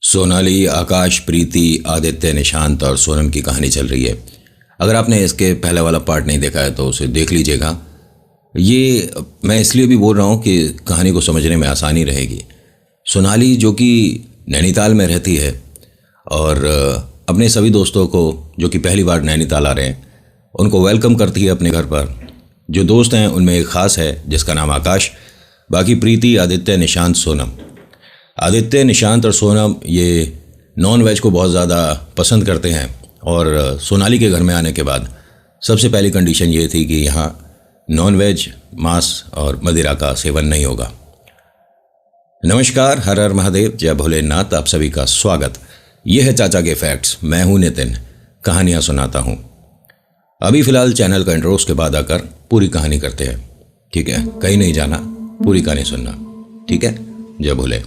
सोनाली, आकाश, प्रीति, आदित्य, निशांत और सोनम की कहानी चल रही है। अगर आपने इसके पहले वाला पार्ट नहीं देखा है तो उसे देख लीजिएगा। ये मैं इसलिए भी बोल रहा हूँ कि कहानी को समझने में आसानी रहेगी। सोनाली जो कि नैनीताल में रहती है और अपने सभी दोस्तों को जो कि पहली बार नैनीताल आ रहे हैं उनको वेलकम करती है अपने घर पर। जो दोस्त हैं उनमें एक ख़ास है जिसका नाम आकाश, बाकी प्रीति, आदित्य, निशांत, सोनम। आदित्य, निशांत और सोनम ये नॉन वेज को बहुत ज़्यादा पसंद करते हैं और सोनाली के घर में आने के बाद सबसे पहली कंडीशन ये थी कि यहाँ नॉन वेज, मांस और मदिरा का सेवन नहीं होगा। नमस्कार, हर हर महादेव, जय भोलेनाथ, आप सभी का स्वागत। ये है चाचा के फैक्ट्स। मैं हूँ नितिन, कहानियाँ सुनाता हूँ। अभी फ़िलहाल चैनल का इंट्रो, उसके बाद आकर पूरी कहानी करते हैं। ठीक है, कहीं नहीं जाना, पूरी कहानी सुनना। ठीक है, जय भोले।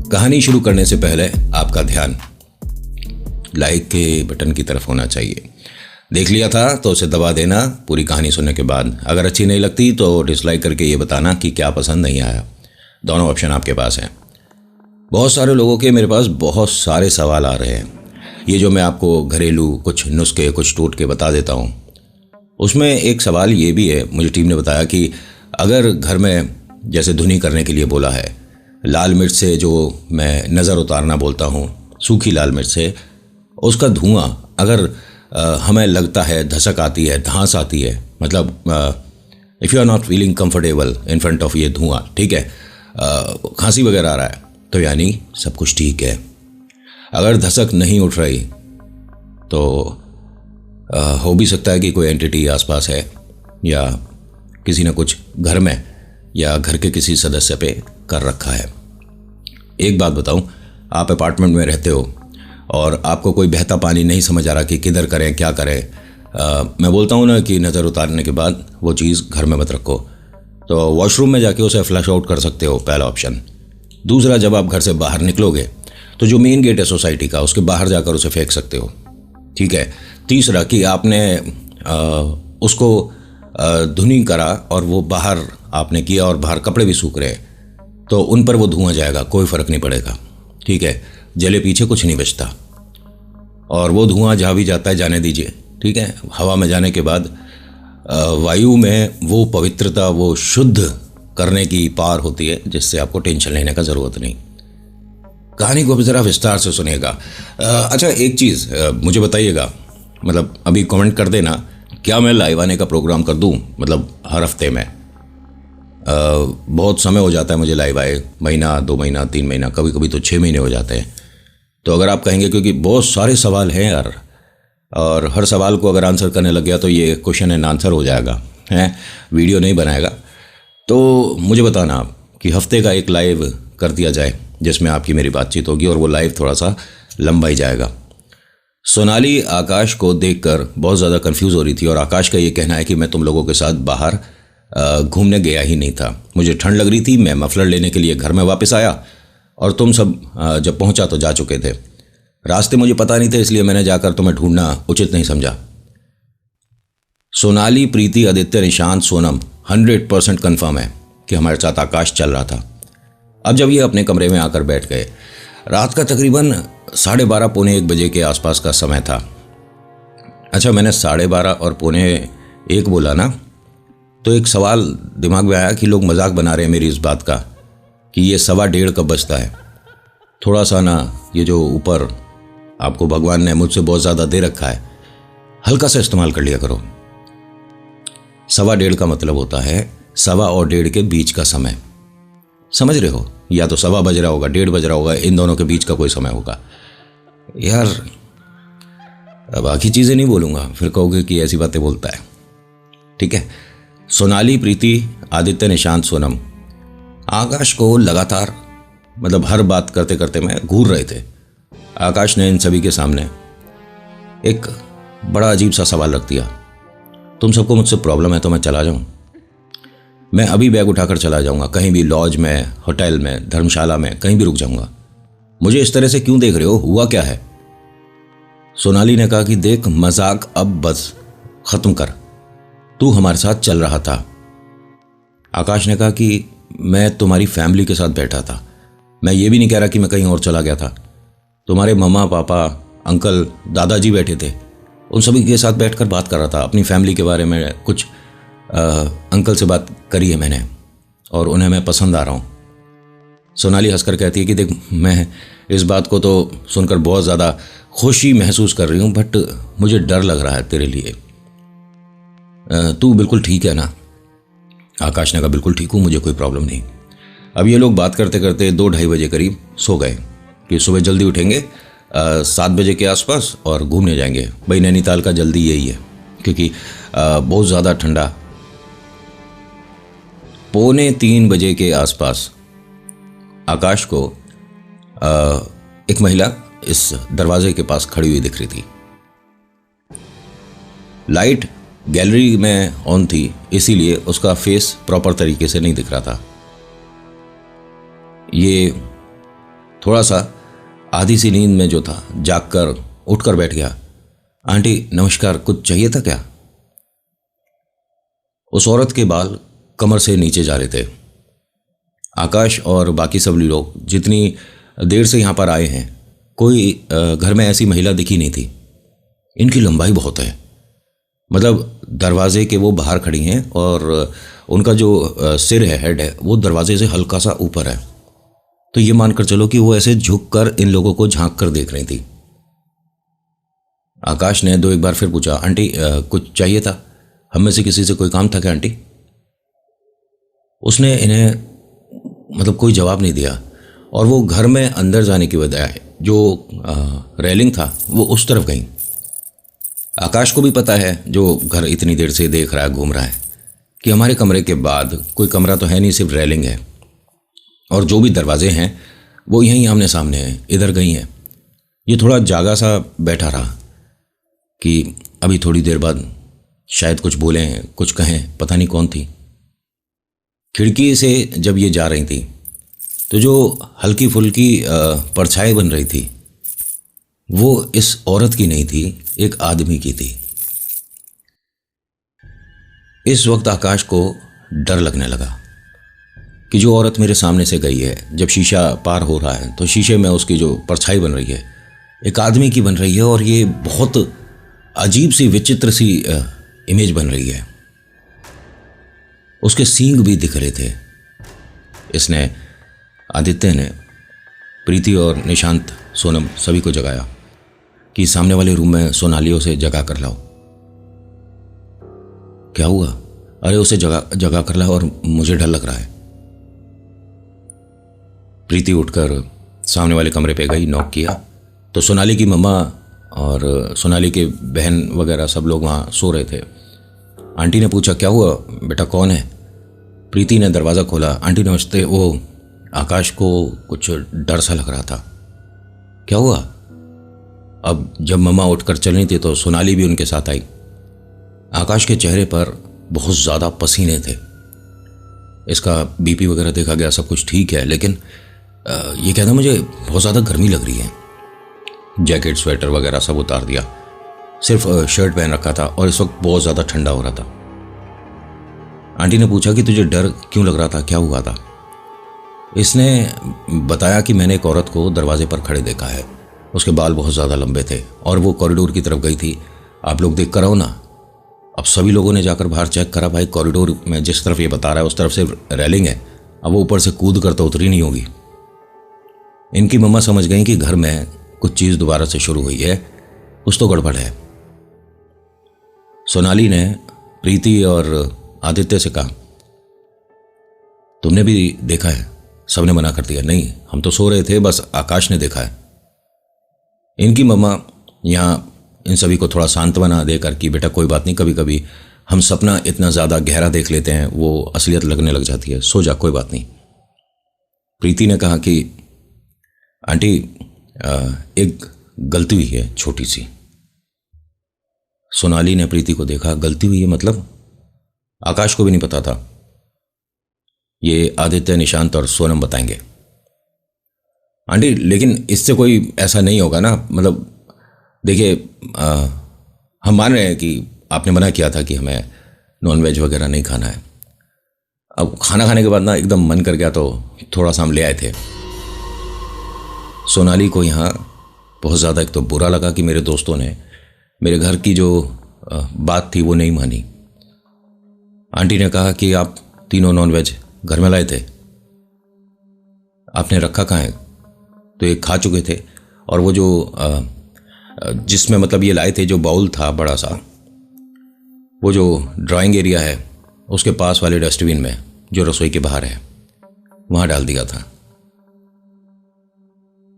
कहानी शुरू करने से पहले आपका ध्यान लाइक के बटन की तरफ होना चाहिए। देख लिया था तो उसे दबा देना पूरी कहानी सुनने के बाद। अगर अच्छी नहीं लगती तो डिसलाइक करके ये बताना कि क्या पसंद नहीं आया। दोनों ऑप्शन आपके पास हैं। बहुत सारे लोगों के मेरे पास बहुत सारे सवाल आ रहे हैं। ये जो मैं आपको घरेलू कुछ नुस्खे, कुछ टोटके बता देता हूँ, उसमें एक सवाल ये भी है। मुझे टीम ने बताया कि अगर घर में जैसे धुनी करने के लिए बोला है, लाल मिर्च से जो मैं नज़र उतारना बोलता हूँ, सूखी लाल मिर्च से, उसका धुआं अगर हमें लगता है, धसक आती है, धांस आती है, मतलब if you are not feeling comfortable in front of ये धुआं, ठीक है, खांसी वगैरह आ रहा है, तो यानी सब कुछ ठीक है। अगर धसक नहीं उठ रही तो हो भी सकता है कि कोई एंटिटी आसपास है या किसी ने कुछ घर में या घर के किसी सदस्य पे कर रखा है। एक बात बताऊं, आप अपार्टमेंट में रहते हो और आपको कोई बहता पानी नहीं समझ आ रहा कि किधर करें, क्या करें, मैं बोलता हूं ना कि नज़र उतारने के बाद वो चीज़ घर में मत रखो। तो वॉशरूम में जाके उसे फ्लश आउट कर सकते हो, पहला ऑप्शन। दूसरा, जब आप घर से बाहर निकलोगे तो जो मेन गेट है सोसाइटी का, उसके बाहर जाकर उसे फेंक सकते हो। ठीक है। तीसरा कि आपने उसको धुनी करा और वो बाहर आपने किया और बाहर कपड़े भी सूख रहे हैं, तो उन पर वो धुआं जाएगा, कोई फ़र्क नहीं पड़ेगा। ठीक है, जले पीछे कुछ नहीं बचता। और वो धुआं जहाँ भी जाता है जाने दीजिए। ठीक है, हवा में जाने के बाद वायु में वो पवित्रता, वो शुद्ध करने की पार होती है, जिससे आपको टेंशन लेने का ज़रूरत नहीं। कहानी को भी ज़रा विस्तार से सुनिएगा। अच्छा, एक चीज़ मुझे बताइएगा, मतलब अभी कमेंट कर देना, क्या मैं लाइव आने का प्रोग्राम कर दूं, मतलब हर हफ्ते में। बहुत समय हो जाता है मुझे लाइव आए, महीना, 2 महीना, 3 महीना, कभी कभी तो 6 महीने हो जाते हैं। तो अगर आप कहेंगे, क्योंकि बहुत सारे सवाल हैं यार, और हर सवाल को अगर आंसर करने लग गया तो ये क्वेश्चन एंड आंसर हो जाएगा, हैं, वीडियो नहीं बनाएगा। तो मुझे बताना आप कि हफ्ते का एक लाइव कर दिया जाए जिसमें आपकी मेरी बातचीत होगी, और वो लाइव थोड़ा सा लंबा ही जाएगा। सोनाली आकाश को देखकर बहुत ज़्यादा कंफ्यूज हो रही थी और आकाश का ये कहना है कि मैं तुम लोगों के साथ बाहर घूमने गया ही नहीं था। मुझे ठंड लग रही थी, मैं मफलर लेने के लिए घर में वापस आया और तुम सब जब पहुंचा तो जा चुके थे। रास्ते मुझे पता नहीं थे, इसलिए मैंने जाकर तुम्हें ढूंढना उचित नहीं समझा। सोनाली, प्रीति, आदित्य, निशांत, सोनम 100% कन्फर्म है कि हमारे साथ आकाश चल रहा था। अब जब ये अपने कमरे में आकर बैठ गए, रात का तकरीबन 12:30 पौने 1 बजे के आसपास का समय था। अच्छा, मैंने 12:30 और पौने 1 बोला ना, तो एक सवाल दिमाग में आया कि लोग मजाक बना रहे हैं मेरी इस बात का कि ये 1:15 कब बजता है। थोड़ा सा ना, ये जो ऊपर आपको भगवान ने मुझसे बहुत ज़्यादा दे रखा है, हल्का सा इस्तेमाल कर लिया करो। 1:15 का मतलब होता है 1:15 और 1:30 के बीच का समय। समझ रहे हो? या तो 1:15 बज रहा होगा, 1:30 बज रहा होगा, इन दोनों के बीच का कोई समय होगा। यार, बाकी चीज़ें नहीं बोलूँगा, फिर कहोगे कि ऐसी बातें बोलता है। ठीक है। सोनाली, प्रीति, आदित्य, निशांत, सोनम आकाश को लगातार, मतलब हर बात करते करते मैं घूर रहे थे। आकाश ने इन सभी के सामने एक बड़ा अजीब सा सवाल रख दिया, तुम सबको मुझसे प्रॉब्लम है तो मैं चला जाऊं? मैं अभी बैग उठाकर चला जाऊंगा, कहीं भी लॉज में, होटल में, धर्मशाला में, कहीं भी रुक जाऊंगा। मुझे इस तरह से क्यों देख रहे हो? हुआ क्या है? सोनाली ने कहा कि देख, मजाक अब बस खत्म कर, तू हमारे साथ चल रहा था। आकाश ने कहा कि मैं तुम्हारी फैमिली के साथ बैठा था, मैं ये भी नहीं कह रहा कि मैं कहीं और चला गया था। तुम्हारे मम्मा पापा अंकल दादाजी बैठे थे, उन सभी के साथ बैठकर बात कर रहा था अपनी फैमिली के बारे में। कुछ अंकल से बात करी है मैंने और उन्हें मैं पसंद आ रहा हूँ। सोनाली हंसकर कहती है कि देख, मैं इस बात को तो सुनकर बहुत ज़्यादा खुशी महसूस कर रही हूँ, बट मुझे डर लग रहा है तेरे लिए। तू बिल्कुल ठीक है ना? आकाश ने कहा बिल्कुल ठीक हूँ, मुझे कोई प्रॉब्लम नहीं। अब ये लोग बात करते करते 2-2:30 बजे करीब सो गए कि सुबह जल्दी उठेंगे 7 बजे के आसपास और घूमने जाएंगे। भाई नैनीताल का जल्दी यही है क्योंकि बहुत ज़्यादा ठंडा। 2:45 बजे के आसपास आकाश को एक महिला इस दरवाजे के पास खड़ी हुई दिख रही थी। लाइट गैलरी में ऑन थी, इसीलिए उसका फेस प्रॉपर तरीके से नहीं दिख रहा था। ये थोड़ा सा आधी सी नींद में जो था, जागकर उठकर बैठ गया। आंटी नमस्कार, कुछ चाहिए था क्या? उस औरत के बाल कमर से नीचे जा रहे थे। आकाश और बाकी सब लोग जितनी देर से यहाँ पर आए हैं, कोई घर में ऐसी महिला दिखी नहीं थी। इनकी लंबाई बहुत है, मतलब दरवाजे के वो बाहर खड़ी हैं और उनका जो सिर है, हेड है, वो दरवाजे से हल्का सा ऊपर है। तो ये मानकर चलो कि वो ऐसे झुक कर इन लोगों को झांक कर देख रही थी। आकाश ने 2-1 बार फिर पूछा, आंटी कुछ चाहिए था? हम में से किसी से कोई काम था क्या आंटी? उसने इन्हें मतलब कोई जवाब नहीं दिया और वो घर में अंदर जाने की बजाय जो रेलिंग था वो उस तरफ गई। आकाश को भी पता है, जो घर इतनी देर से देख रहा है, घूम रहा है, कि हमारे कमरे के बाद कोई कमरा तो है नहीं, सिर्फ रेलिंग है और जो भी दरवाजे हैं वो यहीं आमने सामने हैं, इधर गई हैं। ये थोड़ा जागा सा बैठा रहा कि अभी थोड़ी देर बाद शायद कुछ बोलें, कुछ कहें, पता नहीं कौन थी। खिड़की से जब ये जा रही थी तो जो हल्की फुल्की परछाई बन रही थी वो इस औरत की नहीं थी, एक आदमी की थी। इस वक्त आकाश को डर लगने लगा कि जो औरत मेरे सामने से गई है, जब शीशा पार हो रहा है तो शीशे में उसकी जो परछाई बन रही है एक आदमी की बन रही है और ये बहुत अजीब सी विचित्र सी इमेज बन रही है। उसके सींग भी दिख रहे थे। इसने, आदित्य ने प्रीति और निशांत, सोनम सभी को जगाया कि सामने वाले रूम में सोनालियों से जगा कर लाओ। क्या हुआ? अरे उसे जगा कर लाओ और मुझे डर लग रहा है। प्रीति उठकर सामने वाले कमरे पे गई, नॉक किया तो सोनाली की मम्मा और सोनाली के बहन वगैरह सब लोग वहाँ सो रहे थे। आंटी ने पूछा, क्या हुआ बेटा, कौन है? प्रीति ने दरवाज़ा खोला। आंटी नमस्ते। वो आकाश को कुछ डर सा लग रहा था। क्या हुआ? अब जब मम्मा उठकर चल रही थी तो सोनाली भी उनके साथ आई। आकाश के चेहरे पर बहुत ज़्यादा पसीने थे। इसका बीपी वगैरह देखा गया, सब कुछ ठीक है, लेकिन ये कहता मुझे बहुत ज़्यादा गर्मी लग रही है। जैकेट स्वेटर वगैरह सब उतार दिया, सिर्फ शर्ट पहन रखा था और इस वक्त बहुत ज़्यादा ठंडा हो रहा था। आंटी ने पूछा कि तुझे डर क्यों लग रहा था, क्या हुआ था? इसने बताया कि मैंने एक औरत को दरवाजे पर खड़े देखा है, उसके बाल बहुत ज़्यादा लंबे थे और वो कॉरिडोर की तरफ गई थी। आप लोग देख कर आओ ना। अब सभी लोगों ने जाकर बाहर चेक करा, भाई कॉरिडोर में जिस तरफ ये बता रहा है उस तरफ से रेलिंग है, अब वो ऊपर से कूद कर तो उतरी नहीं होगी। इनकी मम्मा समझ गई कि घर में कुछ चीज़ दोबारा से शुरू हुई है, कुछ तो गड़बड़ है। सोनाली ने प्रीति और आदित्य से कहा, तुमने भी देखा है? सबने मना कर दिया, नहीं हम तो सो रहे थे, बस आकाश ने देखा है। इनकी मम्मा यहाँ इन सभी को थोड़ा सांत्वना देकर कि बेटा कोई बात नहीं, कभी कभी हम सपना इतना ज़्यादा गहरा देख लेते हैं, वो असलियत लगने लग जाती है, सो जा, कोई बात नहीं। प्रीति ने कहा कि आंटी एक गलती हुई है छोटी सी। सोनाली ने प्रीति को देखा, गलती हुई है मतलब? आकाश को भी नहीं पता था, ये आदित्य, निशांत और सोनम बताएंगे। आंटी लेकिन इससे कोई ऐसा नहीं होगा ना, मतलब देखिए, हम मान रहे हैं कि आपने मना किया था कि हमें नॉनवेज वगैरह नहीं खाना है। अब खाना खाने के बाद ना एकदम मन कर गया तो थोड़ा सा हम ले आए थे। सोनाली को यहाँ बहुत ज़्यादा एक तो बुरा लगा कि मेरे दोस्तों ने मेरे घर की जो बात थी वो नहीं मानी। आंटी ने कहा कि आप तीनों नॉनवेज घर में लाए थे, आपने रखा कहाँ है? तो ये खा चुके थे। और वो जो जिसमें मतलब ये लाए थे, जो बाउल था बड़ा सा, वो जो ड्राइंग एरिया है उसके पास वाले डस्टबिन में जो रसोई के बाहर है वहाँ डाल दिया था।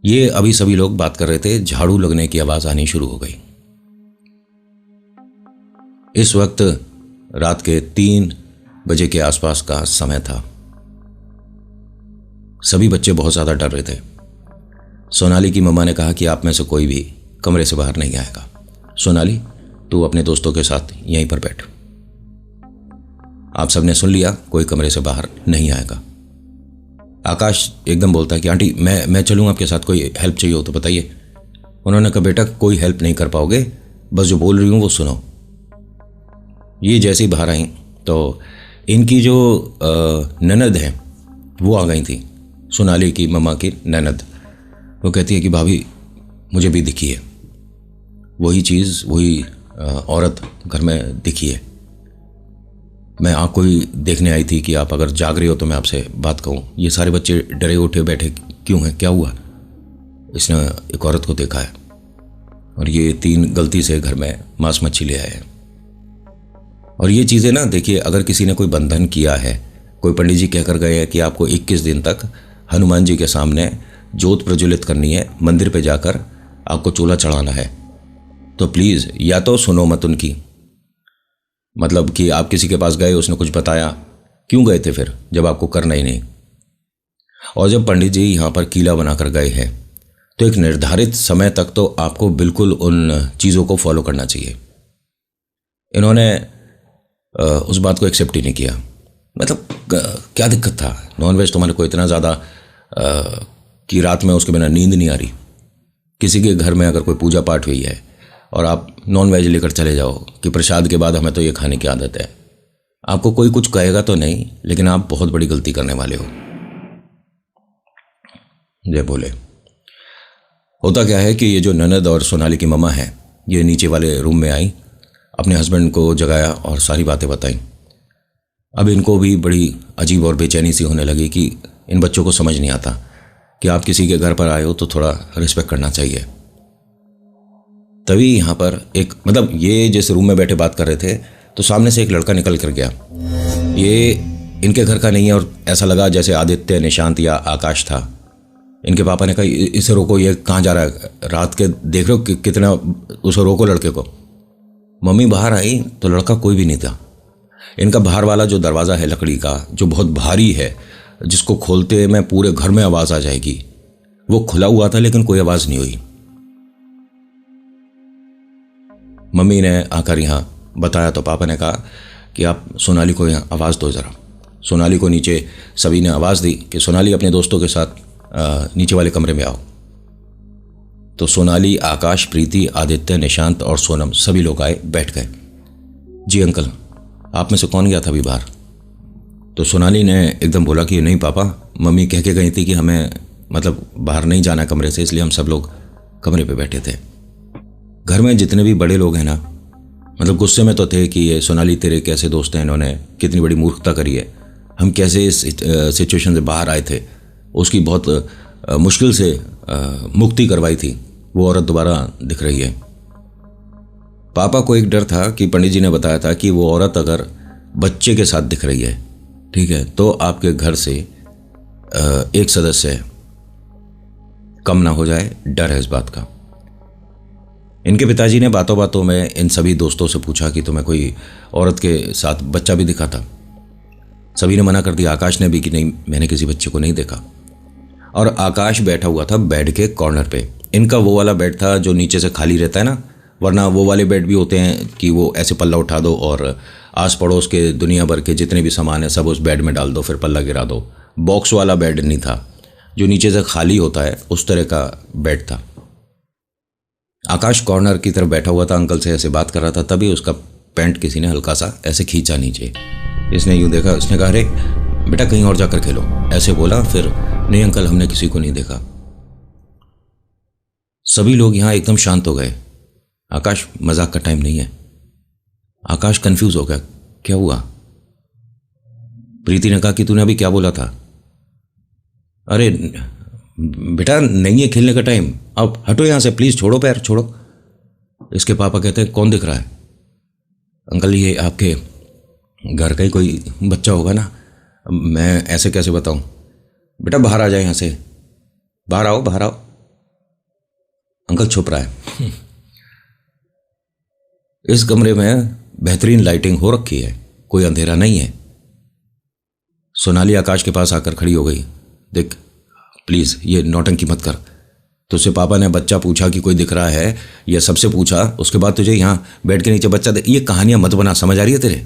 ये अभी सभी लोग बात कर रहे थे, झाड़ू लगने की आवाज़ आनी शुरू हो गई। इस वक्त रात के 3 बजे के आसपास का समय था। सभी बच्चे बहुत ज़्यादा डर रहे थे। सोनाली की मम्मा ने कहा कि आप में से कोई भी कमरे से बाहर नहीं आएगा। सोनाली, तू अपने दोस्तों के साथ यहीं पर बैठ। आप सबने सुन लिया, कोई कमरे से बाहर नहीं आएगा। आकाश एकदम बोलता है कि आंटी मैं चलूँ आपके साथ, कोई हेल्प चाहिए हो तो बताइए। उन्होंने कहा बेटा कोई हेल्प नहीं कर पाओगे, बस जो बोल रही हूँ वो सुनो। ये जैसे ही बाहर आई तो इनकी जो ननद है वो आ गई थी, सोनाली की मम्मा की ननद। वो कहती है कि भाभी मुझे भी दिखी है, वही चीज़, वही औरत घर में दिखी है। मैं आपको ही देखने आई थी कि आप अगर जाग रही हो तो मैं आपसे बात कहूँ। ये सारे बच्चे डरे उठे बैठे क्यों हैं, क्या हुआ? इसने एक औरत को देखा है और ये 3 गलती से घर में मांस मच्छी ले आए हैं। और ये चीज़ें ना देखिए, अगर किसी ने कोई बंधन किया है, कोई पंडित जी कहकर गए हैं कि आपको 21 दिन तक हनुमान जी के सामने जोत प्रज्वलित करनी है, मंदिर पे जाकर आपको चूल्हा चढ़ाना है, तो प्लीज़ या तो सुनो मत उनकी। मतलब कि आप किसी के पास गए, उसने कुछ बताया, क्यों गए थे फिर जब आपको करना ही नहीं? और जब पंडित जी यहाँ पर कीला बनाकर गए हैं तो एक निर्धारित समय तक तो आपको बिल्कुल उन चीज़ों को फॉलो करना चाहिए। इन्होंने उस बात को एक्सेप्ट ही नहीं किया। मतलब क्या दिक्कत था? नॉनवेज तुम्हारे को इतना ज़्यादा कि रात में उसके बिना नींद नहीं आ रही। किसी के घर में अगर कोई पूजा पाठ हुई है और आप नॉनवेज लेकर चले जाओ कि प्रसाद के बाद हमें तो ये खाने की आदत है, आपको कोई कुछ कहेगा तो नहीं, लेकिन आप बहुत बड़ी गलती करने वाले हो। जय बोले। होता क्या है कि ये जो ननद और सोनाली की मम्मा है, ये नीचे वाले रूम में आई, अपने हस्बैंड को जगाया और सारी बातें बताई। अब इनको भी बड़ी अजीब और बेचैनी सी होने लगी कि इन बच्चों को समझ नहीं आता कि आप किसी के घर पर आए हो तो थोड़ा रिस्पेक्ट करना चाहिए। तभी यहाँ पर एक, मतलब ये जिस रूम में बैठे बात कर रहे थे तो सामने से एक लड़का निकल कर गया। ये इनके घर का नहीं है और ऐसा लगा जैसे आदित्य, निशांत या आकाश था। इनके पापा ने कहा इसे रोको, ये कहाँ जा रहा है? रात के देख रहे हो कितना, उसे रोको लड़के को। मम्मी बाहर आई तो लड़का कोई भी नहीं था। इनका बाहर वाला जो दरवाज़ा है लकड़ी का, जो बहुत भारी है, जिसको खोलते में पूरे घर में आवाज़ आ जाएगी, वो खुला हुआ था लेकिन कोई आवाज़ नहीं हुई। मम्मी ने आकर यहाँ बताया तो पापा ने कहा कि आप सोनाली को यहाँ आवाज़ दो ज़रा। सोनाली को नीचे सभी ने आवाज़ दी कि सोनाली अपने दोस्तों के साथ नीचे वाले कमरे में आओ। तो सोनाली, आकाश, प्रीति, आदित्य, निशांत और सोनम सभी लोग आए, बैठ गए। जी अंकल, आप में से कौन गया था अभी बाहर? तो सोनाली ने एकदम बोला कि नहीं पापा, मम्मी कह के गई थी कि हमें मतलब बाहर नहीं जाना कमरे से, इसलिए हम सब लोग कमरे पे बैठे थे। घर में जितने भी बड़े लोग हैं ना, मतलब गुस्से में तो थे कि ये सोनाली तेरे कैसे दोस्त हैं, इन्होंने कितनी बड़ी मूर्खता करी है, हम कैसे इस सिचुएशन से बाहर आए थे, उसकी बहुत मुश्किल से मुक्ति करवाई थी, वो औरत दोबारा दिख रही है। पापा को एक डर था कि पंडित जी ने बताया था कि वो औरत अगर बच्चे के साथ दिख रही है, ठीक है, तो आपके घर से एक सदस्य कम ना हो जाए, डर है इस बात का। इनके पिताजी ने बातों बातों में इन सभी दोस्तों से पूछा कि तुम्हें कोई औरत के साथ बच्चा भी दिखा था? सभी ने मना कर दिया। आकाश ने भी कि नहीं, मैंने किसी बच्चे को नहीं देखा। और आकाश बैठा हुआ था बेड के कॉर्नर पे। इनका वो वाला बेड था जो नीचे से खाली रहता है ना, वरना वो वाले बेड भी होते हैं कि वो ऐसे पल्ला उठा दो और आस पड़ोस के दुनिया भर के जितने भी सामान है सब उस बेड में डाल दो, फिर पल्ला गिरा दो। बॉक्स वाला बेड नहीं था, जो नीचे से खाली होता है, उस तरह का बेड था। आकाश कॉर्नर की तरफ बैठा हुआ था, अंकल से ऐसे बात कर रहा था, तभी उसका पैंट किसी ने हल्का सा ऐसे खींचा नीचे। इसने यूँ देखा, उसने कहा, अरे बेटा कहीं और जाकर खेलो, ऐसे बोला। फिर नहीं अंकल, हमने किसी को नहीं देखा। सभी लोग यहाँ एकदम शांत हो गए। आकाश, मजाक का टाइम नहीं है। आकाश कंफ्यूज हो गया, क्या हुआ? प्रीति ने कहा कि तूने अभी क्या बोला था? अरे बेटा नहीं है खेलने का टाइम, अब हटो यहाँ से प्लीज, छोड़ो पैर छोड़ो। इसके पापा कहते हैं, कौन दिख रहा है? अंकल ये आपके घर का ही कोई बच्चा होगा ना, मैं ऐसे कैसे बताऊं? बेटा बाहर आ जाए यहाँ से, बाहर आओ बाहर आओ। अंकल छुप रहा है। इस कमरे में बेहतरीन लाइटिंग हो रखी है, कोई अंधेरा नहीं है। सोनाली आकाश के पास आकर खड़ी हो गई। देख प्लीज ये नौटंकी मत कर। तुझसे पापा ने बच्चा पूछा कि कोई दिख रहा है, ये सबसे पूछा, उसके बाद तुझे यहाँ बेड के नीचे बच्चा ये कहानियां मत बना, समझ आ रही है तेरे?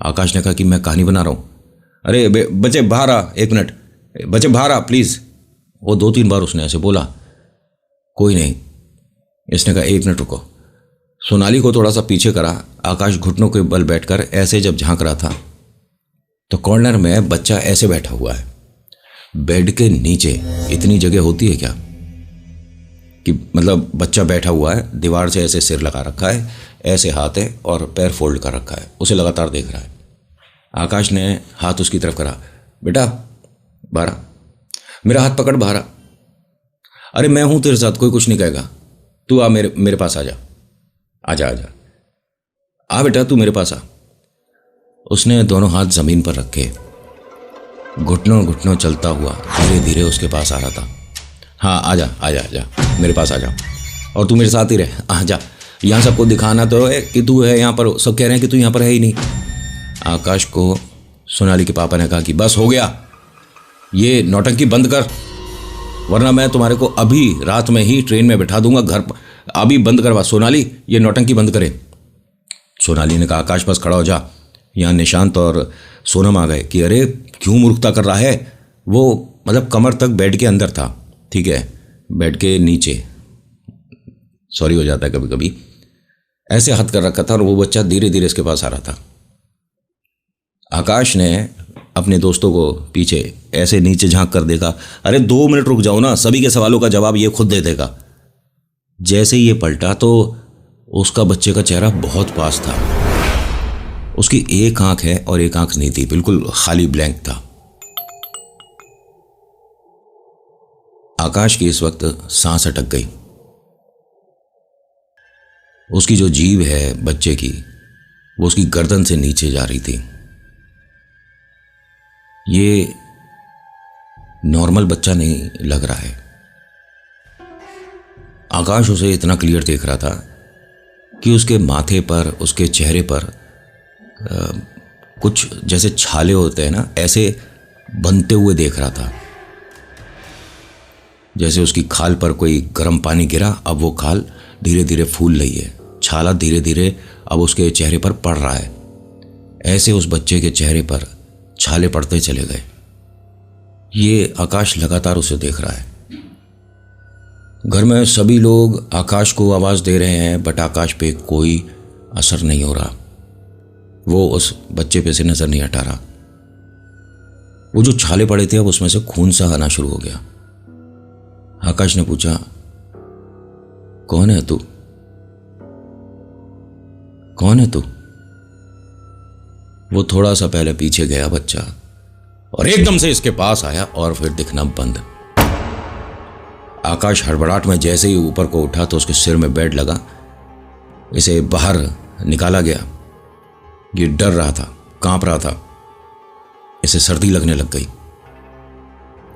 आकाश ने कहा कि मैं कहानी बना रहा हूँ। अरे बच्चे बाहर आ, एक मिनट, बच्चे बाहर आ प्लीज। वो 2-3 बार उसने ऐसे बोला, कोई नहीं। इसने कहा, एक मिनट रुको। सोनाली को थोड़ा सा पीछे करा। आकाश घुटनों के बल बैठकर ऐसे जब झांक रहा था तो कॉर्नर में बच्चा ऐसे बैठा हुआ है। बेड के नीचे इतनी जगह होती है क्या कि मतलब बच्चा बैठा हुआ है, दीवार से ऐसे सिर लगा रखा है, ऐसे हाथ है और पैर फोल्ड कर रखा है, उसे लगातार देख रहा है। आकाश ने हाथ उसकी तरफ करा, बेटा बाहर आ, मेरा हाथ पकड़ बाहर आ। अरे मैं हूं तेरे साथ, कोई कुछ नहीं कहेगा, तू आ मेरे पास आ जा, आजा आजा, आ बेटा तू मेरे पास आ। उसने दोनों हाथ जमीन पर रखे, घुटनों घुटनों चलता हुआ धीरे धीरे उसके पास आ रहा था। हाँ आजा आजा आजा, मेरे पास आ जा, और तू मेरे साथ ही रहे, आ जा। यहाँ सबको दिखाना तो है कि तू है यहाँ पर, सब कह रहे हैं कि तू यहाँ पर है ही नहीं। आकाश को सोनाली के पापा ने कहा कि बस हो गया, ये नौटंकी बंद कर, वरना मैं तुम्हारे को अभी रात में ही ट्रेन में बैठा दूंगा घर पर। अभी बंद करवा सोनाली, ये नौटंकी बंद करे। सोनाली ने कहा, आकाश बस खड़ा हो जा। यहाँ निशांत और सोनम आ गए कि अरे क्यों मूर्खता कर रहा है। वो मतलब कमर तक बेड के अंदर था, ठीक है, बेड के नीचे, सॉरी हो जाता है कभी कभी, ऐसे हाथ कर रखा था और वो बच्चा धीरे धीरे इसके पास आ रहा था। आकाश ने अपने दोस्तों को पीछे ऐसे नीचे झांक कर देखा, अरे 2 मिनट रुक जाओ ना, सभी के सवालों का जवाब ये खुद दे देगा। जैसे ये पलटा तो उसका बच्चे का चेहरा बहुत पास था। उसकी एक आंख है और एक आंख नहीं थी, बिल्कुल खाली ब्लैंक था। आकाश की इस वक्त सांस अटक गई। उसकी जो जीभ है बच्चे की, वो उसकी गर्दन से नीचे जा रही थी। ये नॉर्मल बच्चा नहीं लग रहा है। आकाश उसे इतना क्लियर देख रहा था कि उसके माथे पर, उसके चेहरे पर कुछ जैसे छाले होते हैं ना, ऐसे बनते हुए देख रहा था। जैसे उसकी खाल पर कोई गर्म पानी गिरा, अब वो खाल धीरे धीरे फूल रही है, छाला धीरे धीरे अब उसके चेहरे पर पड़ रहा है। ऐसे उस बच्चे के चेहरे पर छाले पड़ते चले गए। ये आकाश लगातार उसे देख रहा है। घर में सभी लोग आकाश को आवाज दे रहे हैं, बट आकाश पे कोई असर नहीं हो रहा। वो उस बच्चे पे से नजर नहीं हटा रहा। वो जो छाले पड़े थे अब उसमें से खून सा आना शुरू हो गया। आकाश ने पूछा, कौन है तू? कौन है तू? वो थोड़ा सा पहले पीछे गया बच्चा और एकदम से इसके पास आया और फिर दिखना बंद। आकाश हड़बड़ाहट में जैसे ही ऊपर को उठा तो उसके सिर में बेड लगा, इसे बाहर निकाला गया। ये डर रहा था, कांप रहा था, इसे सर्दी लगने लग गई।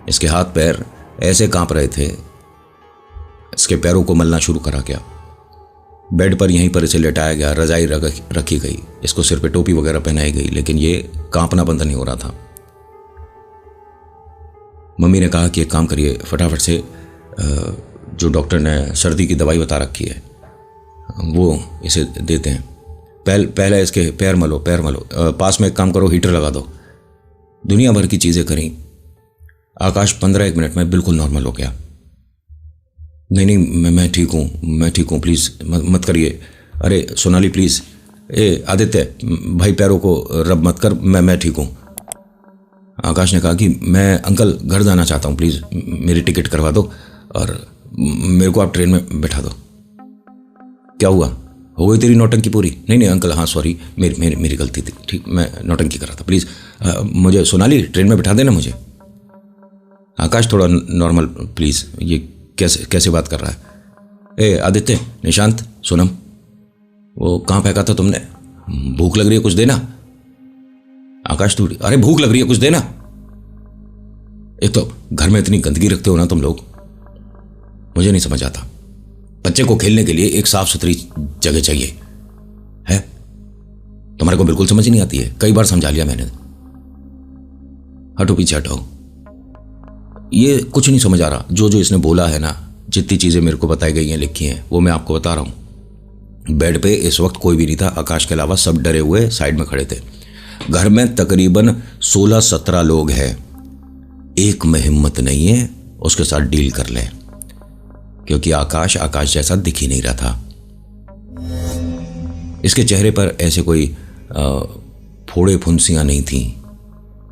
इसके हाथ पैर ऐसे कांप रहे थे, इसके पैरों को मलना शुरू करा गया। बेड पर यहीं पर इसे लेटाया गया, रजाई रखी गई, इसको सिर पे टोपी वगैरह पहनाई गई, लेकिन ये कांपना बंद नहीं हो रहा था। मम्मी ने कहा कि एक काम करिए, फटाफट से जो डॉक्टर ने सर्दी की दवाई बता रखी है वो इसे देते हैं। पहले इसके पैर मलो, पैर मलो, पास में एक काम करो, हीटर लगा दो। दुनिया भर की चीज़ें करी। आकाश 15-1 मिनट में बिल्कुल नॉर्मल हो गया। नहीं नहीं, मैं ठीक हूँ, मैं ठीक हूँ, प्लीज़ मत करिए। अरे सोनाली प्लीज़, ए आदित्य भाई पैरों को रब मत कर, मैं ठीक हूँ। आकाश ने कहा कि मैं अंकल घर जाना चाहता हूँ, प्लीज़ मेरी टिकट करवा दो और मेरे को आप ट्रेन में बैठा दो। क्या हुआ, हो गई तेरी नौटंकी पूरी? नहीं नहीं अंकल, हाँ सॉरी, मेरी गलती थी, ठीक, मैं नौटंकी कर रहा था, प्लीज़ मुझे सोनाली ट्रेन में बैठा देना मुझे। आकाश थोड़ा नॉर्मल प्लीज़, ये कैसे बात कर रहा है? ए आदित्य, निशांत, सोनम, वो कहाँ फेंका था तुमने? भूख लग रही है, कुछ देना। आकाश तू, अरे भूख लग रही है, कुछ देना। एक तो घर में इतनी गंदगी रखते हो ना तुम लोग, मुझे नहीं समझ आता। बच्चे को खेलने के लिए एक साफ सुथरी जगह चाहिए है, तुम्हारे को बिल्कुल समझ नहीं आती है। कई बार समझा लिया मैंने। हटो पीछे हटो, ये कुछ नहीं समझ आ रहा। जो जो इसने बोला है ना, जितनी चीजें मेरे को बताई गई हैं, लिखी हैं, वो मैं आपको बता रहा हूं। बेड पे इस वक्त कोई भी नहीं था, आकाश के अलावा सब डरे हुए साइड में खड़े थे। घर में तकरीबन 16-17 लोग हैं। एक में हिम्मत नहीं है उसके साथ डील कर ले, क्योंकि आकाश जैसा दिख ही नहीं रहा था। इसके चेहरे पर ऐसे कोई फोड़े फुंसियां नहीं थी,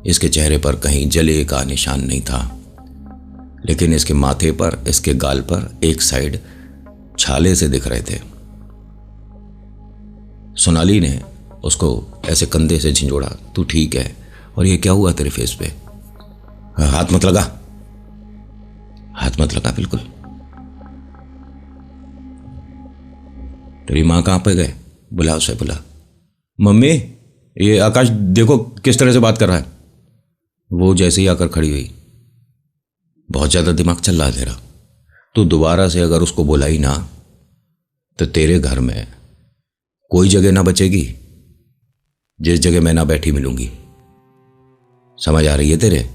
इसके चेहरे पर कहीं जले का निशान नहीं था, लेकिन इसके माथे पर, इसके गाल पर एक साइड छाले से दिख रहे थे। सोनाली ने उसको ऐसे कंधे से झिंझोड़ा, तू ठीक है? और ये क्या हुआ तेरे फेस पे? हाथ मत लगा, हाथ मत लगा बिल्कुल। तेरी माँ कहाँ पे गए? बुला उसे, बुला। मम्मी, ये आकाश देखो किस तरह से बात कर रहा है। वो जैसे ही आकर खड़ी हुई, बहुत ज्यादा दिमाग चल रहा है तेरा। तू दोबारा से अगर उसको बोला ही ना, तो तेरे घर में कोई जगह ना बचेगी जिस जगह मैं ना बैठी मिलूंगी। समझ आ रही है तेरे?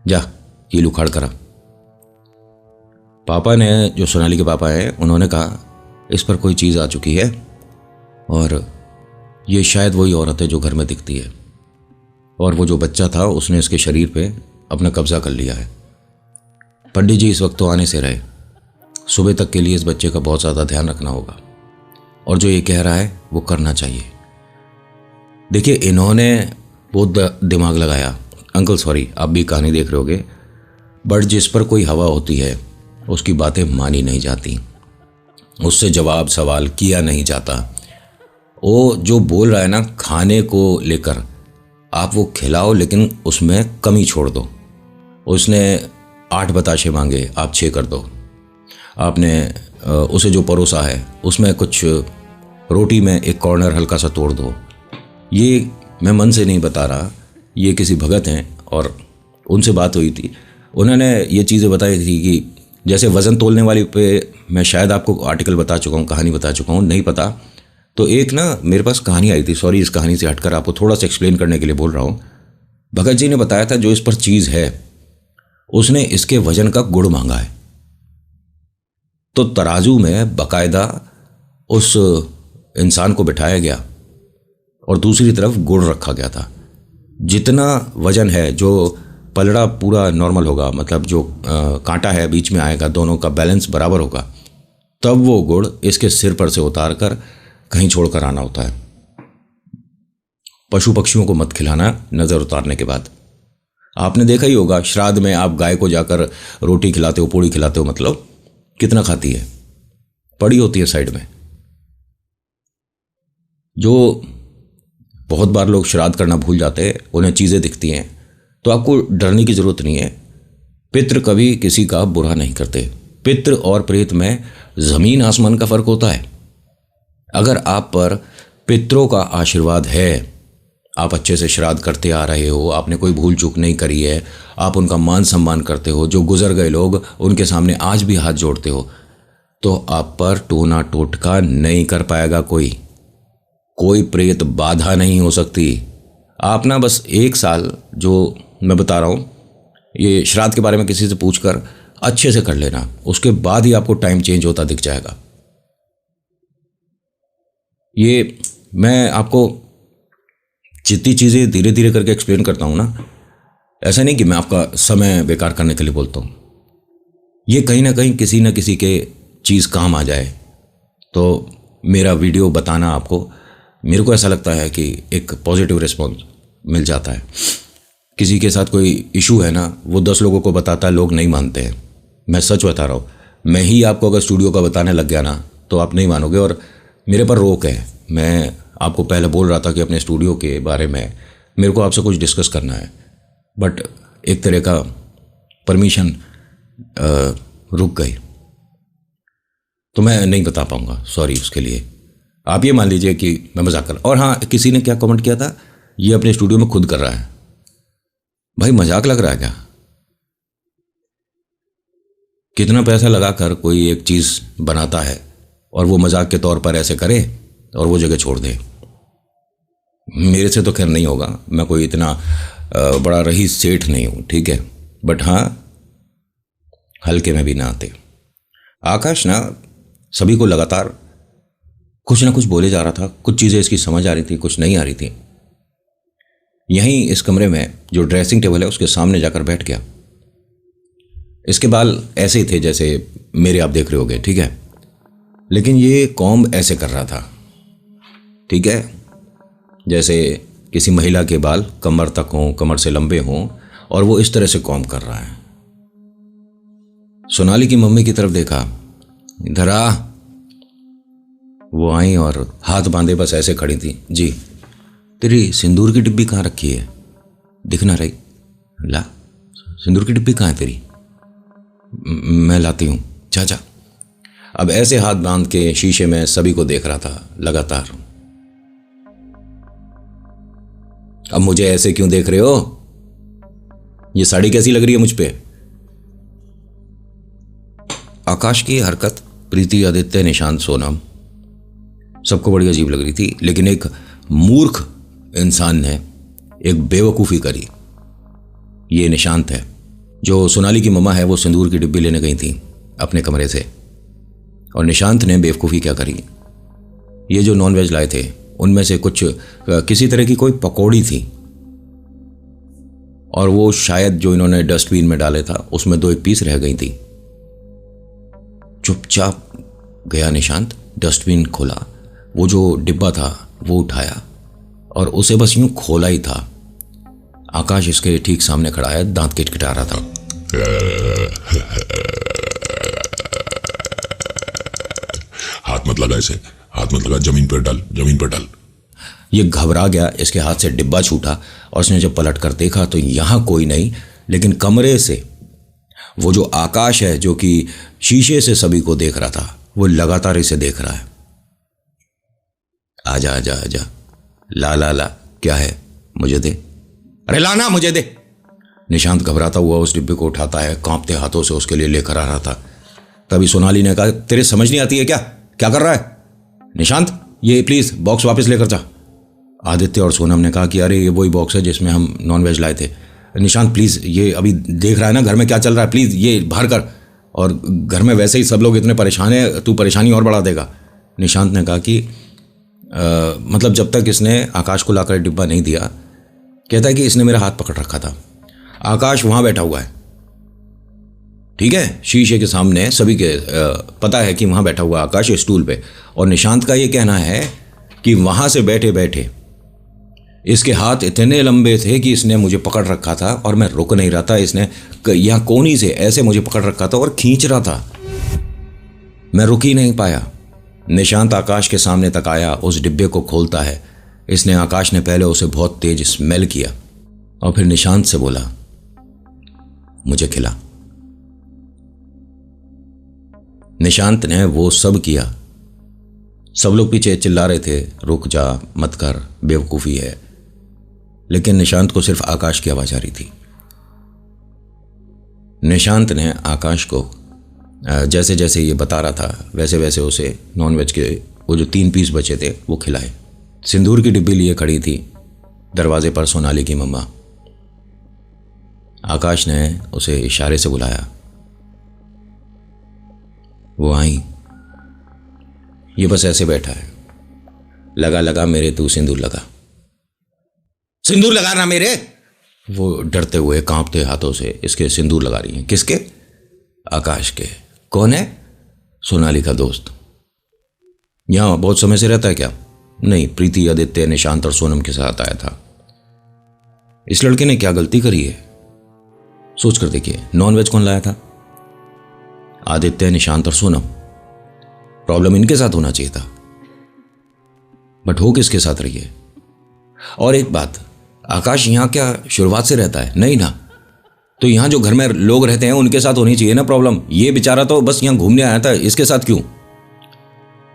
जा कील उखाड़ करा। पापा ने, जो सोनाली के पापा हैं, उन्होंने कहा इस पर कोई चीज आ चुकी है और ये शायद वही औरत है जो घर में दिखती है, और वो जो बच्चा था उसने इसके शरीर पे अपना कब्जा कर लिया है। पंडित जी इस वक्त तो आने से रहे, सुबह तक के लिए इस बच्चे का बहुत ज़्यादा ध्यान रखना होगा, और जो ये कह रहा है वो करना चाहिए। देखिए इन्होंने बहुत दिमाग लगाया। अंकल सॉरी, आप भी कहानी देख रहे होगे, बट जिस पर कोई हवा होती है उसकी बातें मानी नहीं जाती, उससे जवाब सवाल किया नहीं जाता। वो जो बोल रहा है ना खाने को लेकर, आप वो खिलाओ लेकिन उसमें कमी छोड़ दो। उसने 8 बताशे मांगे, आप 6 कर दो। आपने उसे जो परोसा है उसमें कुछ रोटी में एक कॉर्नर हल्का सा तोड़ दो। ये मैं मन से नहीं बता रहा, ये किसी भगत हैं और उनसे बात हुई थी, उन्होंने ये चीज़ें बताई थी कि जैसे वज़न तोलने वाली पे मैं शायद आपको आर्टिकल बता चुका हूँ, कहानी बता चुका हूँ, नहीं पता तो एक ना मेरे पास कहानी आई थी। सॉरी, इस कहानी से हटकर आपको थोड़ा सा एक्सप्लेन करने के लिए बोल रहा हूँ। भगत जी ने बताया था जो इस पर चीज़ है उसने इसके वजन का गुड़ मांगा है, तो तराजू में बाकायदा उस इंसान को बिठाया गया और दूसरी तरफ गुड़ रखा गया था। जितना वजन है, जो पलड़ा पूरा नॉर्मल होगा, मतलब जो कांटा है बीच में आएगा, दोनों का बैलेंस बराबर होगा, तब वो गुड़ इसके सिर पर से उतार कर कहीं छोड़कर आना होता है। पशु पक्षियों को मत खिलाना नज़र उतारने के बाद। आपने देखा ही होगा श्राद्ध में आप गाय को जाकर रोटी खिलाते हो, पूड़ी खिलाते हो, मतलब कितना खाती है, पड़ी होती है साइड में। जो बहुत बार लोग श्राद्ध करना भूल जाते हैं, उन्हें चीज़ें दिखती हैं, तो आपको डरने की ज़रूरत नहीं है। पितृ कभी किसी का बुरा नहीं करते। पितृ और प्रेत में ज़मीन आसमान का फ़र्क होता है। अगर आप पर पितरों का आशीर्वाद है, आप अच्छे से श्राद्ध करते आ रहे हो, आपने कोई भूल चूक नहीं करी है, आप उनका मान सम्मान करते हो, जो गुजर गए लोग उनके सामने आज भी हाथ जोड़ते हो, तो आप पर टोना टोटका नहीं कर पाएगा कोई प्रेत बाधा नहीं हो सकती। आप ना बस 1 साल, जो मैं बता रहा हूँ, ये श्राद्ध के बारे में किसी से पूछकर अच्छे से कर लेना, उसके बाद ही आपको टाइम चेंज होता दिख जाएगा। ये मैं आपको जितनी चीज़ें धीरे धीरे करके एक्सप्लेन करता हूँ ना, ऐसा नहीं कि मैं आपका समय बेकार करने के लिए बोलता हूँ। ये कहीं ना कहीं किसी न किसी के चीज़ काम आ जाए तो मेरा वीडियो बताना आपको, मेरे को ऐसा लगता है कि एक पॉजिटिव रिस्पॉन्स मिल जाता है। किसी के साथ कोई इशू है ना, वो 10 लोगों को बताता है, लोग नहीं मानते हैं। मैं सच बता रहा हूँ, मैं ही आपको अगर स्टूडियो का बताने लग गया ना तो आप नहीं मानोगे। और मेरे पर रोक है, मैं आपको पहले बोल रहा था कि अपने स्टूडियो के बारे में मेरे को आपसे कुछ डिस्कस करना है, बट एक तरह का परमिशन रुक गई तो मैं नहीं बता पाऊंगा, सॉरी उसके लिए। आप ये मान लीजिए कि मैं मजाक कर। और हाँ, किसी ने क्या कमेंट किया था, ये अपने स्टूडियो में खुद कर रहा है। भाई मजाक लग रहा है क्या? कितना पैसा लगाकर कोई एक चीज़ बनाता है और वो मजाक के तौर पर ऐसे करे और वो जगह छोड़ दे। मेरे से तो खैर नहीं होगा, मैं कोई इतना बड़ा रईस सेठ नहीं हूँ, ठीक है, बट हाँ हल्के में भी ना आते। आकाश ना सभी को लगातार कुछ ना कुछ बोले जा रहा था, कुछ चीज़ें इसकी समझ आ रही थी, कुछ नहीं आ रही थी। यहीं इस कमरे में जो ड्रेसिंग टेबल है उसके सामने जाकर बैठ गया। इसके बाल ऐसे ही थे जैसे मेरे, आप देख रहे होगे, ठीक है, लेकिन ये कॉम्ब ऐसे कर रहा था, ठीक है, जैसे किसी महिला के बाल कमर तक हों, कमर से लंबे हों, और वो इस तरह से कॉम्ब कर रहा है। सोनाली की मम्मी की तरफ देखा, इधर आ। वो आई और हाथ बांधे बस ऐसे खड़ी थी। जी, तेरी सिंदूर की डिब्बी कहाँ रखी है? दिख ना रही। ला, सिंदूर की डिब्बी कहाँ है तेरी? मैं लाती हूँ, जा जा। अब ऐसे हाथ बांध के शीशे में सभी को देख रहा था लगातार। अब मुझे ऐसे क्यों देख रहे हो? ये साड़ी कैसी लग रही है मुझ पे? आकाश की हरकत प्रीति, आदित्य, निशांत, सोनम सबको बड़ी अजीब लग रही थी, लेकिन एक मूर्ख इंसान ने एक बेवकूफ़ी करी। ये निशांत है। जो सोनाली की मम्मा है वो सिंदूर की डिब्बी लेने गई थी अपने कमरे से, और निशांत ने बेवकूफ़ी क्या करी, ये जो नॉन वेज लाए थे उनमें से कुछ किसी तरह की कोई पकौड़ी थी, और वो शायद जो इन्होंने डस्टबिन में डाले था उसमें 2-1 पीस रह गई थी। चुपचाप गया निशांत, डस्टबिन खोला, वो जो डिब्बा था वो उठाया और उसे बस यूं खोला ही था। आकाश इसके ठीक सामने खड़ा है, दांत किटकिटा रहा था। हाथ मत लगा इसे, हाथ मत लगा, जमीन पर डाल, जमीन पर डाल। ये घबरा गया, इसके हाथ से डिब्बा छूटा और उसने जब पलट कर देखा तो यहां कोई नहीं, लेकिन कमरे से वो जो आकाश है जो कि शीशे से सभी को देख रहा था, वो लगातार इसे देख रहा है। आजा आजा आजा, ला ला ला, क्या है, मुझे दे, अरे लाना, मुझे दे। निशांत घबराता हुआ उस डिब्बे को उठाता है, कांपते हाथों से उसके लिए लेकर आ रहा था। तभी सोनाली ने कहा, तेरे समझ नहीं आती है क्या, क्या कर रहा है निशांत, ये प्लीज बॉक्स वापस लेकर जा। आदित्य और सोनम ने कहा कि अरे ये वही बॉक्स है जिसमें हम नॉन वेज लाए थे। निशांत प्लीज, ये अभी देख रहा है ना घर में क्या चल रहा है, प्लीज ये बाहर कर, और घर में वैसे ही सब लोग इतने परेशान हैं, तू परेशानी और बढ़ा देगा। निशांत ने कहा कि मतलब जब तक इसने आकाश को लाकर डिब्बा नहीं दिया, कहता है कि इसने मेरा हाथ पकड़ रखा था। आकाश वहां बैठा हुआ है, ठीक है, शीशे के सामने, सभी के पता है कि वहां बैठा हुआ आकाश स्टूल पे, और निशांत का ये कहना है कि वहां से बैठे बैठे इसके हाथ इतने लंबे थे कि इसने मुझे पकड़ रखा था और मैं रुक नहीं रहा था। इसने यहाँ कोनी से ऐसे मुझे पकड़ रखा था और खींच रहा था, मैं रुक ही नहीं पाया। निशांत आकाश के सामने तक आया, उस डिब्बे को खोलता है। इसने, आकाश ने पहले उसे बहुत तेज स्मेल किया और फिर निशांत से बोला, मुझे खिला। निशांत ने वो सब किया। सब लोग पीछे चिल्ला रहे थे, रुक जा, मत कर, बेवकूफ़ी है, लेकिन निशांत को सिर्फ आकाश की आवाज़ आ रही थी। निशांत ने आकाश को जैसे जैसे ये बता रहा था वैसे वैसे उसे नॉनवेज के वो जो 3 पीस बचे थे वो खिलाए। सिंदूर की डिब्बी लिए खड़ी थी दरवाजे पर सोनाली की मम्मा। आकाश ने उसे इशारे से बुलाया, वो आई। ये बस ऐसे बैठा है, लगा लगा मेरे तू सिंदूर लगा, सिंदूर लगा ना मेरे। वो डरते हुए कांपते हाथों से इसके सिंदूर लगा रही हैं। किसके? आकाश के। कौन है? सोनाली का दोस्त। यहाँ बहुत समय से रहता है क्या? नहीं, प्रीति, आदित्य, निशांत और सोनम के साथ आया था। इस लड़के ने क्या गलती करी है? सोच कर देखिए, नॉनवेज कौन लाया था? आदित्य, निशांत और सोनम। प्रॉब्लम इनके साथ होना चाहिए था, बट हो किसके साथ रही है? और एक बात, आकाश यहाँ क्या शुरुआत से रहता है? नहीं ना। तो यहाँ जो घर में लोग रहते हैं उनके साथ होनी चाहिए ना प्रॉब्लम। ये बेचारा तो बस यहाँ घूमने आया था, इसके साथ क्यों?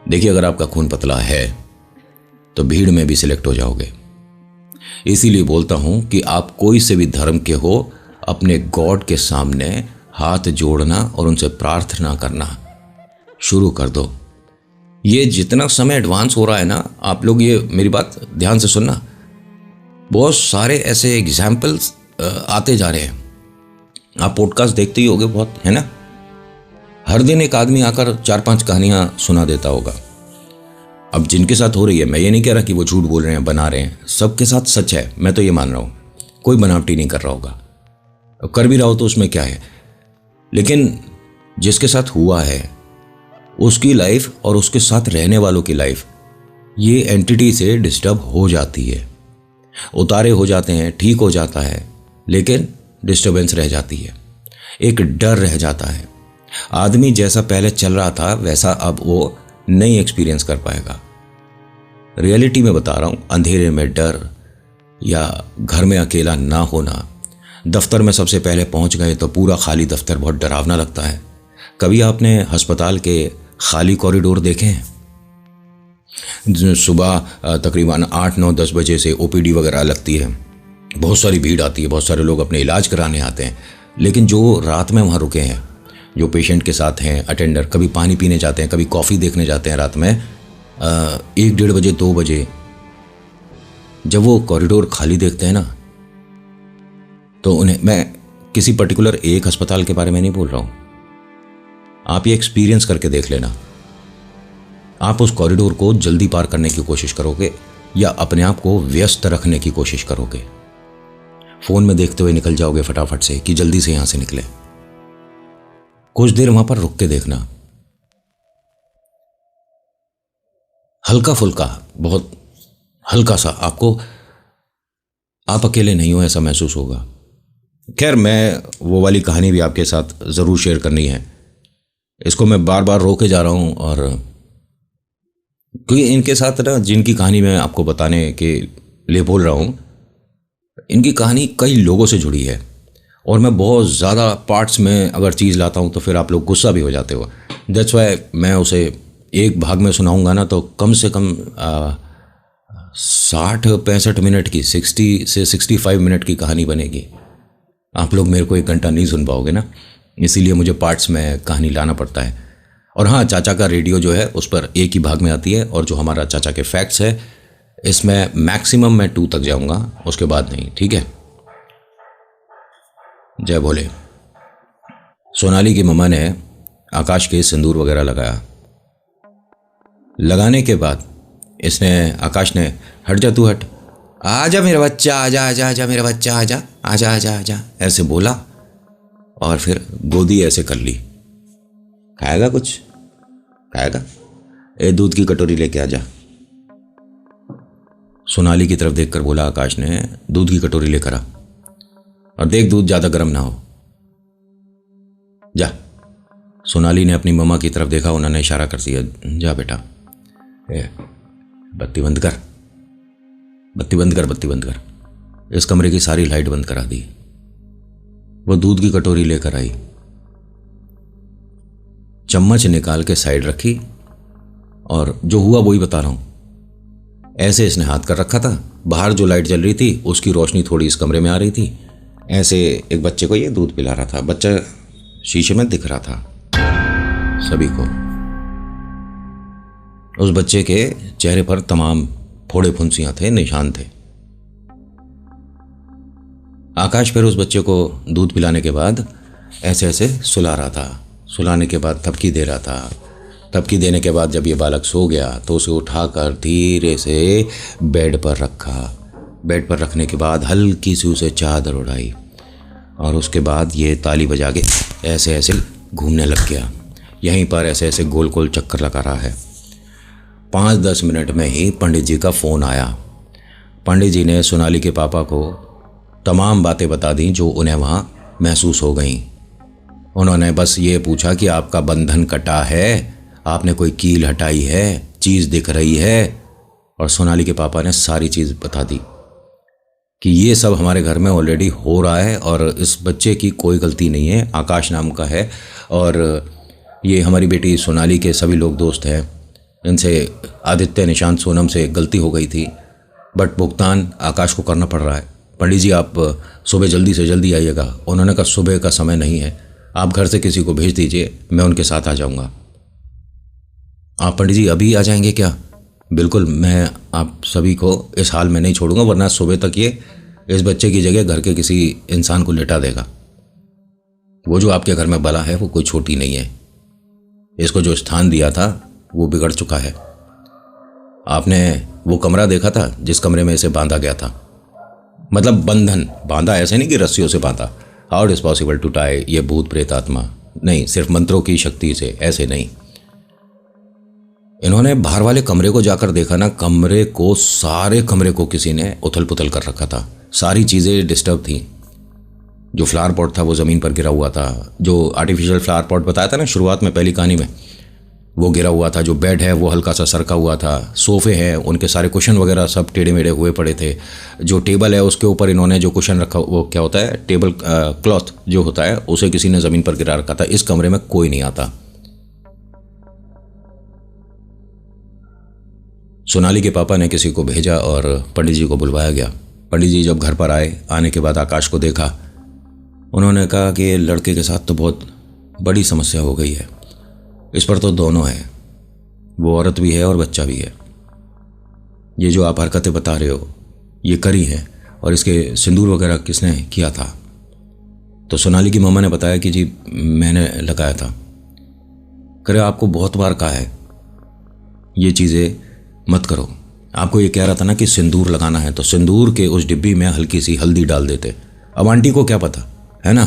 देखिए, अगर आपका खून पतला है तो भीड़ में भी सिलेक्ट हो जाओगे। इसीलिए बोलता हूं कि आप कोई से भी धर्म के हो, अपने गॉड के सामने हाथ जोड़ना और उनसे प्रार्थना करना शुरू कर दो। ये जितना समय एडवांस हो रहा है ना, आप लोग ये मेरी बात ध्यान से सुनना, बहुत सारे ऐसे एग्जाम्पल्स आते जा रहे हैं। आप पॉडकास्ट देखते ही होगे बहुत, है ना? हर दिन एक आदमी आकर 4-5 कहानियां सुना देता होगा। अब जिनके साथ हो रही है, मैं ये नहीं कह रहा कि वो झूठ बोल रहे हैं, बना रहे हैं, सबके साथ सच है, मैं तो ये मान रहा हूं। कोई बनावटी नहीं कर रहा होगा, कर भी रहा हो तो उसमें क्या है। लेकिन जिसके साथ हुआ है उसकी लाइफ और उसके साथ रहने वालों की लाइफ ये एंटिटी से डिस्टर्ब हो जाती है। उतारे हो जाते हैं, ठीक हो जाता है, लेकिन डिस्टर्बेंस रह जाती है, एक डर रह जाता है। आदमी जैसा पहले चल रहा था वैसा अब वो नहीं एक्सपीरियंस कर पाएगा। रियलिटी में बता रहा हूं, अंधेरे में डर या घर में अकेला ना होना। दफ्तर में सबसे पहले पहुंच गए तो पूरा खाली दफ्तर बहुत डरावना लगता है। कभी आपने अस्पताल के खाली कॉरिडोर देखे हैं? सुबह तकरीबन 8, 9, 10 बजे से ओपीडी वगैरह लगती है, बहुत सारी भीड़ आती है, बहुत सारे लोग अपने इलाज कराने आते हैं। लेकिन जो रात में वहाँ रुके हैं, जो पेशेंट के साथ हैं, अटेंडर कभी पानी पीने जाते हैं, कभी कॉफ़ी देखने जाते हैं रात में 1-1:30 बजे, 2 बजे, जब वो कॉरिडोर खाली देखते हैं ना, तो उन्हें, मैं किसी पर्टिकुलर एक अस्पताल के बारे में नहीं बोल रहा हूँ, आप ये एक्सपीरियंस करके देख लेना। आप उस कॉरिडोर को जल्दी पार करने की कोशिश करोगे या अपने आप को व्यस्त रखने की कोशिश करोगे? फोन में देखते हुए निकल जाओगे फटाफट से कि जल्दी से यहां से निकले? कुछ देर वहां पर रुक के देखना, हल्का फुल्का, बहुत हल्का सा, आपको आप अकेले नहीं हो ऐसा महसूस होगा। खैर, मैं वो वाली कहानी भी आपके साथ ज़रूर शेयर करनी है। इसको मैं बार बार रोके जा रहा हूँ, और क्योंकि इनके साथ ना, जिनकी कहानी मैं आपको बताने के लिए बोल रहा हूँ, इनकी कहानी कई लोगों से जुड़ी है, और मैं बहुत ज़्यादा पार्ट्स में अगर चीज़ लाता हूँ तो फिर आप लोग गुस्सा भी हो जाते हो। दैट्स वाई मैं उसे एक भाग में सुनाऊँगा ना, तो कम से कम 60-65 मिनट की, 60 से 65 मिनट की कहानी बनेगी। आप लोग मेरे को 1 घंटा नहीं सुन पाओगे ना, इसीलिए मुझे पार्ट्स में कहानी लाना पड़ता है। और हाँ, चाचा का रेडियो जो है उस पर एक ही भाग में आती है, और जो हमारा चाचा के फैक्ट्स है इसमें मैक्सिमम मैं 2 तक जाऊंगा, उसके बाद नहीं, ठीक है? जय भोले। सोनाली की मम्मा ने आकाश के सिंदूर वगैरह लगाया। लगाने के बाद आकाश ने, हट जा तू, हट, आजा मेरा बच्चा, आजा आजा आजा मेरा बच्चा, आजा आजा आजा आजा, ऐसे बोला, और फिर गोदी ऐसे कर ली। खाएगा कुछ? खाएगा? दूध की कटोरी लेके आजा। सोनाली की तरफ देखकर बोला आकाश ने, दूध की कटोरी लेकर आ, और देख दूध ज्यादा गर्म ना हो, जा। सोनाली ने अपनी मम्मा की तरफ देखा, उन्होंने इशारा कर दिया, जा बेटा, बत्ती बंद कर, बत्ती बंद कर, बत्ती बंद कर। इस कमरे की सारी लाइट बंद करा दी। वो दूध की कटोरी लेकर आई, चम्मच निकाल के साइड रखी, और जो हुआ वही बता रहा हूं। ऐसे इसने हाथ कर रखा था, बाहर जो लाइट जल रही थी उसकी रोशनी थोड़ी इस कमरे में आ रही थी। ऐसे एक बच्चे को ये दूध पिला रहा था, बच्चा शीशे में दिख रहा था सभी को। उस बच्चे के चेहरे पर तमाम फोड़े फुंसियां थे, निशान थे। आकाश फिर उस बच्चे को दूध पिलाने के बाद ऐसे ऐसे सुला रहा था। सुलाने के बाद थपकी दे रहा था। थपकी देने के बाद जब ये बालक सो गया तो उसे उठाकर धीरे से बेड पर रखा। बेड पर रखने के बाद हल्की सी उसे चादर उड़ाई, और उसके बाद ये ताली बजा के ऐसे ऐसे घूमने लग गया, यहीं पर ऐसे ऐसे गोल गोल चक्कर लगा रहा है। 5-10 मिनट में ही पंडित जी का फ़ोन आया। पंडित जी ने सोनाली के पापा को तमाम बातें बता दी जो उन्हें वहाँ महसूस हो गईं। उन्होंने बस ये पूछा कि आपका बंधन कटा है, आपने कोई कील हटाई है, चीज़ दिख रही है। और सोनाली के पापा ने सारी चीज़ बता दी कि ये सब हमारे घर में ऑलरेडी हो रहा है और इस बच्चे की कोई गलती नहीं है, आकाश नाम का है और ये हमारी बेटी सोनाली के सभी लोग दोस्त हैं। इनसे आदित्य, निशांत, सोनम से गलती हो गई थी, बट भुगतान आकाश को करना पड़ रहा है। पंडित जी आप सुबह जल्दी से जल्दी आइएगा। उन्होंने कहा सुबह का समय नहीं है, आप घर से किसी को भेज दीजिए, मैं उनके साथ आ जाऊंगा। आप पंडित जी अभी आ जाएंगे क्या? बिल्कुल, मैं आप सभी को इस हाल में नहीं छोड़ूंगा, वरना सुबह तक ये इस बच्चे की जगह घर के किसी इंसान को लेटा देगा। वो जो आपके घर में बला है वो कोई छोटी नहीं है, इसको जो स्थान दिया था वो बिगड़ चुका है। आपने वो कमरा देखा था जिस कमरे में इसे बांधा गया था, मतलब बंधन बांधा, ऐसे नहीं कि रस्सियों से बांधा। How it is possible to tie ये भूत प्रेत आत्मा? नहीं, सिर्फ मंत्रों की शक्ति से, ऐसे नहीं। इन्होंने बाहर वाले कमरे को जाकर देखा ना, कमरे को, सारे कमरे को किसी ने उथल पुथल कर रखा था। सारी चीज़ें डिस्टर्ब थी। जो फ्लावर पॉट था वो ज़मीन पर गिरा हुआ था, जो आर्टिफिशियल फ्लावर पॉट बताया था ना शुरुआत में पहली कहानी में, वो गिरा हुआ था। जो बेड है वो हल्का सा सरका हुआ था। सोफ़े हैं, उनके सारे कुशन वगैरह सब टेढ़े मेढ़े हुए पड़े थे। जो टेबल है उसके ऊपर इन्होंने जो कुशन रखा, वो क्या होता है, टेबल क्लॉथ जो होता है, उसे किसी ने ज़मीन पर गिरा रखा था। इस कमरे में कोई नहीं आता। सोनाली के पापा ने किसी को भेजा और पंडित जी को बुलवाया गया। पंडित जी जब घर पर आए, आने के बाद आकाश को देखा, उन्होंने कहा कि लड़के के साथ तो बहुत बड़ी समस्या हो गई है, इस पर तो दोनों है, वो औरत भी है और बच्चा भी है। ये जो आप हरकतें बता रहे हो ये करी है, और इसके सिंदूर वगैरह किसने किया था? तो सोनाली की मम्मा ने बताया कि जी मैंने लगाया था। करे आपको बहुत बार कहा है ये चीज़ें मत करो। आपको ये कह रहा था ना कि सिंदूर लगाना है, तो सिंदूर के उस डिब्बी में हल्की सी हल्दी डाल देते। अब आंटी को क्या पता है ना।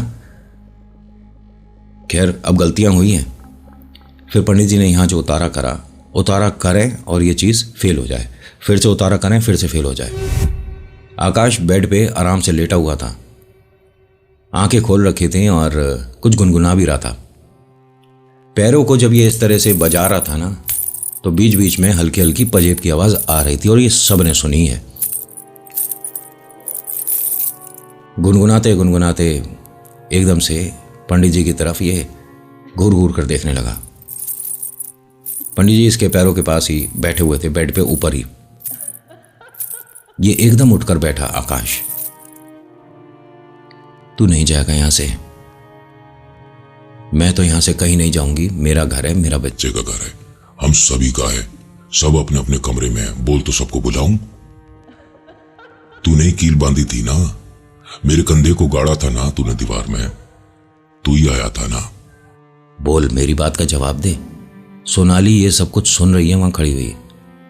खैर अब गलतियां हुई हैं। फिर पंडित जी ने यहाँ जो उतारा करें और ये चीज़ फेल हो जाए, फिर से उतारा करें, फिर से फेल हो जाए। आकाश बेड पे आराम से लेटा हुआ था, आंखें खोल रखी थी और कुछ गुनगुना भी रहा था। पैरों को जब ये इस तरह से बजा रहा था ना, तो बीच बीच में हल्की हल्की पजेब की आवाज आ रही थी और ये सब ने सुनी है। गुनगुनाते गुनगुनाते एकदम से पंडित जी की तरफ ये घूर घूर कर देखने लगा। पंडित जी इसके पैरों के पास ही बैठे हुए थे, बेड पे ऊपर ही। ये एकदम उठकर बैठा। आकाश, तू नहीं जाएगा यहां से? मैं तो यहां से कहीं नहीं जाऊंगी, मेरा घर है, मेरा बच्चे का घर है, हम सभी का है, सब अपने अपने कमरे में है। बोल तो सबको बुलाऊं? तूने कील बांधी थी ना, मेरे कंधे को गाड़ा था ना तूने दीवार में, तू ही आया था ना। बोल, मेरी बात का जवाब दे। सोनाली ये सब कुछ सुन रही है वहां खड़ी हुई,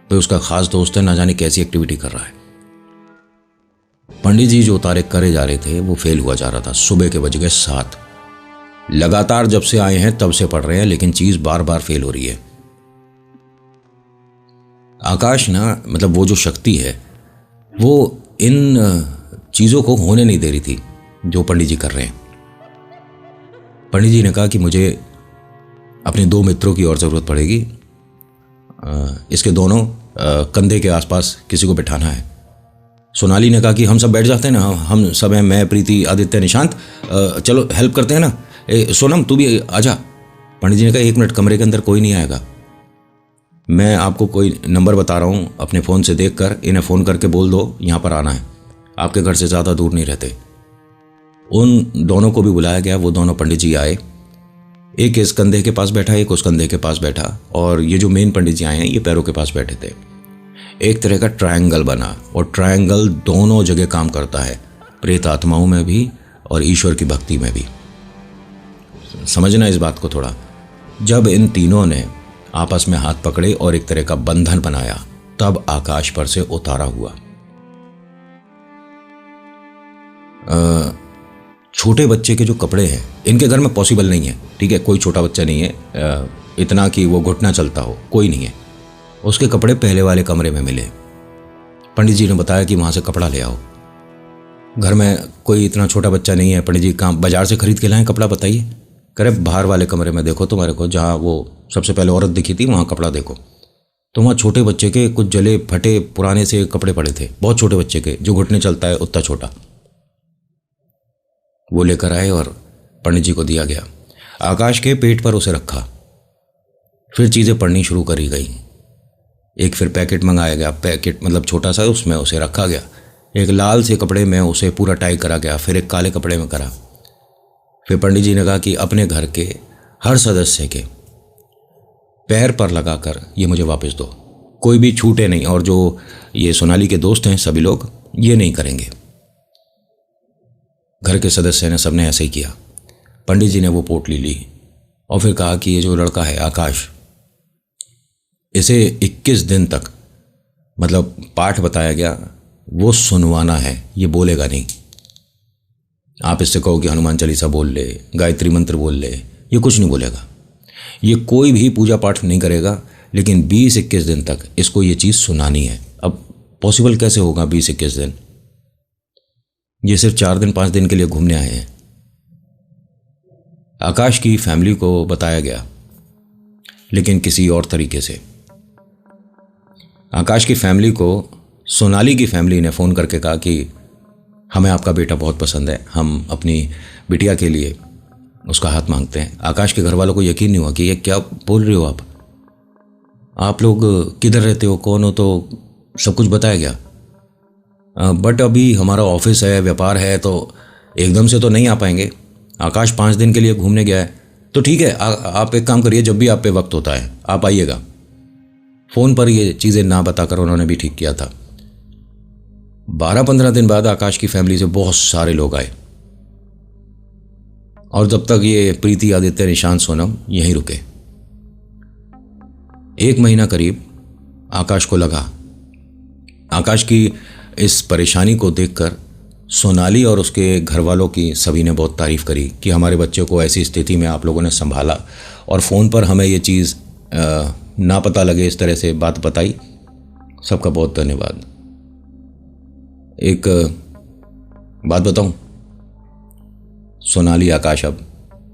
तो उसका खास दोस्त है, ना जाने कैसी एक्टिविटी कर रहा है। पंडित जी जो उतारे करे जा रहे थे वो फेल हुआ जा रहा था। सुबह के बज गए 7। लगातार जब से आए हैं तब से पढ़ रहे हैं, लेकिन चीज बार बार फेल हो रही है। आकाश ना, मतलब वो जो शक्ति है वो इन चीज़ों को होने नहीं दे रही थी जो पंडित जी कर रहे हैं। पंडित जी ने कहा कि मुझे अपने 2 मित्रों की और ज़रूरत पड़ेगी, इसके दोनों कंधे के आसपास किसी को बैठाना है। सोनाली ने कहा कि हम सब बैठ जाते हैं ना, हम सब हैं, मैं, प्रीति, आदित्य, निशांत, चलो हेल्प करते हैं ना। सोनम तू भी आजा। पंडित जी ने कहा 1 मिनट, कमरे के अंदर कोई नहीं आएगा, मैं आपको कोई नंबर बता रहा हूँ, अपने फ़ोन से देखकर इन्हें फ़ोन करके बोल दो यहाँ पर आना है, आपके घर से ज़्यादा दूर नहीं रहते। उन दोनों को भी बुलाया गया। वो दोनों पंडित जी आए, एक इस कंधे के पास बैठा, एक उस कंधे के पास बैठा, और ये जो मेन पंडित जी आए हैं ये पैरों के पास बैठे थे। एक तरह का ट्रायंगल बना, और ट्रायंगल दोनों जगह काम करता है, प्रेत आत्माओं में भी और ईश्वर की भक्ति में भी। समझना इस बात को थोड़ा। जब इन तीनों ने आपस में हाथ पकड़े और एक तरह का बंधन बनाया, तब आकाश पर से उतारा हुआ। छोटे बच्चे के जो कपड़े हैं इनके घर में पॉसिबल नहीं है, ठीक है, कोई छोटा बच्चा नहीं है इतना कि वो घुटना चलता हो, कोई नहीं है। उसके कपड़े पहले वाले कमरे में मिले। पंडित जी ने बताया कि वहाँ से कपड़ा ले आओ। घर में कोई इतना छोटा बच्चा नहीं है, पंडित जी कहाँ बाजार से खरीद के लाएं कपड़ा, बताइए। करे बाहर वाले कमरे में देखो तुम्हारे को, जहाँ वो सबसे पहले औरत दिखी थी वहाँ कपड़ा देखो। तो वहाँ छोटे बच्चे के कुछ जले फटे पुराने से कपड़े पड़े थे, बहुत छोटे बच्चे के, जो घुटने चलता है उतना छोटा। वो लेकर आए और पंडित जी को दिया गया। आकाश के पेट पर उसे रखा, फिर चीज़ें पढ़नी शुरू करी गई। एक फिर पैकेट मंगाया गया, पैकेट मतलब छोटा सा, उसमें उसे रखा गया। एक लाल से कपड़े में उसे पूरा टाई करा गया, फिर एक काले कपड़े में करा। फिर पंडित जी ने कहा कि अपने घर के हर सदस्य के पैर पर लगाकर ये मुझे वापस दो, कोई भी छूटे नहीं। और जो ये सोनाली के दोस्त हैं सभी लोग ये नहीं करेंगे। घर के सदस्य ने सबने ऐसे ही किया। पंडित जी ने वो पोटली ली और फिर कहा कि ये जो लड़का है आकाश, इसे 21 दिन तक, मतलब पाठ बताया गया वो सुनवाना है, ये बोलेगा नहीं। आप इससे कहो कि हनुमान चालीसा बोल ले, गायत्री मंत्र बोल ले, ये कुछ नहीं बोलेगा। ये कोई भी पूजा पाठ नहीं करेगा, लेकिन 20-21 दिन तक इसको ये चीज़ सुनानी है। अब पॉसिबल कैसे होगा 20-21 दिन? ये सिर्फ 4 दिन 5 दिन के लिए घूमने आए हैं। आकाश की फैमिली को बताया गया, लेकिन किसी और तरीके से। आकाश की फैमिली को सोनाली की फैमिली ने फ़ोन करके कहा कि हमें आपका बेटा बहुत पसंद है, हम अपनी बिटिया के लिए उसका हाथ मांगते हैं। आकाश के घर वालों को यकीन नहीं हुआ कि ये क्या बोल रहे हो आप लोग किधर रहते हो, कौन हो, तो सब कुछ बताया गया। बट अभी हमारा ऑफिस है, व्यापार है, तो एकदम से तो नहीं आ पाएंगे। आकाश 5 दिन के लिए घूमने गया है, तो ठीक है, आप एक काम करिए, जब भी आप पे वक्त होता है आप आइएगा। फ़ोन पर ये चीज़ें ना बताकर उन्होंने भी ठीक किया था। 12-15 दिन बाद आकाश की फैमिली से बहुत सारे लोग आए, और जब तक ये प्रीति, आदित्य, निशांत, सोनम यहीं रुके। 1 महीना करीब आकाश को लगा। आकाश की इस परेशानी को देखकर सोनाली और उसके घर वालों की सभी ने बहुत तारीफ़ करी कि हमारे बच्चे को ऐसी स्थिति में आप लोगों ने संभाला और फ़ोन पर हमें ये चीज़ ना पता लगे इस तरह से बात बताई। सबका बहुत धन्यवाद। एक बात बताऊं, सोनाली आकाश अब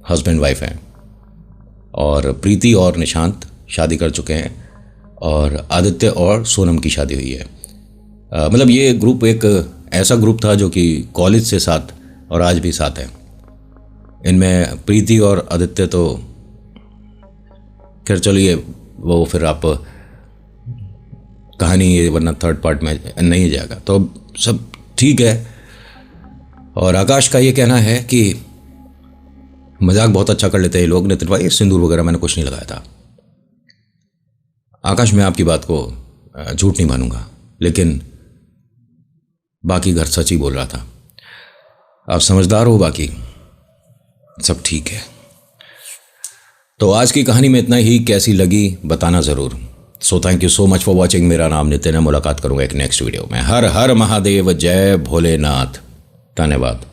हस्बैंड वाइफ हैं, और प्रीति और निशांत शादी कर चुके हैं, और आदित्य और सोनम की शादी हुई है। मतलब ये ग्रुप एक ऐसा ग्रुप था जो कि कॉलेज से साथ और आज भी साथ है। इनमें प्रीति और आदित्य तो खैर चलिए वो फिर आप कहानी ये वरना 3rd पार्ट में नहीं जाएगा, तो सब ठीक है। और आकाश का ये कहना है कि मजाक बहुत अच्छा कर लेते हैं ये लोग, नितिन भाई सिंदूर वगैरह मैंने कुछ नहीं लगाया था। आकाश, मैं आपकी बात को झूठ नहीं मानूंगा, लेकिन बाकी घर सच ही बोल रहा था। आप समझदार हो, बाकी सब ठीक है। तो आज की कहानी में इतना ही, कैसी लगी बताना ज़रूर। So thank you so much for watching. मेरा नाम नितिन है, मुलाकात करूंगा एक नेक्स्ट वीडियो में। हर हर महादेव, जय भोलेनाथ, धन्यवाद।